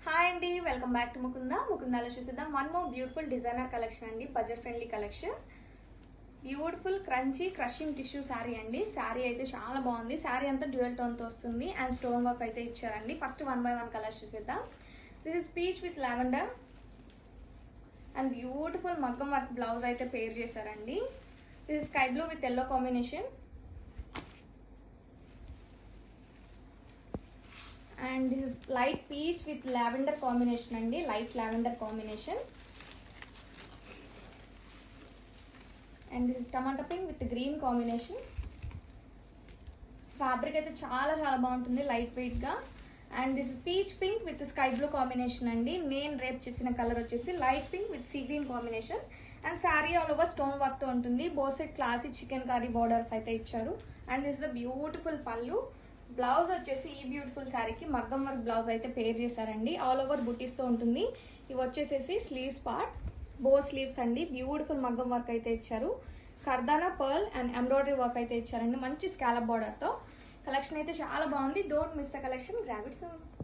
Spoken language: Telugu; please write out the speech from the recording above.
హాయ్ అండి, వెల్కమ్ బ్యాక్ టు ముకుందాలో చూసేద్దాం. One more beautiful designer collection అండి, budget friendly collection. Beautiful crunchy crushing tissue sari అండి. శారీ అయితే చాలా బాగుంది. శారీ అంతా డ్యూయల్ టోన్ తో వస్తుంది అండ్ స్టోన్ వర్క్ అయితే ఇచ్చారండి. ఫస్ట్ 1 by 1 కలర్స్ చూసేద్దాం. This is peach with lavender and beautiful మగ్గం వర్క్ బ్లౌజ్ అయితే పేర్ చేశారండి. This is sky blue with yellow combination and this is light peach with lavender combination andi, light lavender combination, and this is tomato pink with green combination. Fabric aithe chaala baaguntundi, light weight ga. And this is peach pink with sky blue combination andi. Main drape chesina color vachesi light pink with sea green combination and saree all over stone work tho untundi. Both side classy chicken curry borders aithe icharu. And this is the beautiful pallu. Blouse వచ్చేసి ఈ బ్యూటిఫుల్ శారీకి మగ్గం వర్క్ బ్లౌజ్ అయితే పేర్ చేశారండి. ఆల్ ఓవర్ బుటీస్తో ఉంటుంది. ఇవి వచ్చేసేసి స్లీవ్స్ పార్ట్, బో స్లీవ్స్ అండి. బ్యూటిఫుల్ మగ్గం వర్క్ అయితే ఇచ్చారు. కర్దానా పర్ల్ అండ్ ఎంబ్రాయిడరీ వర్క్ అయితే ఇచ్చారండి. మంచి స్కాలప్ బార్డర్తో కలెక్షన్ అయితే చాలా బాగుంది. Don't miss the collection, grab it soon.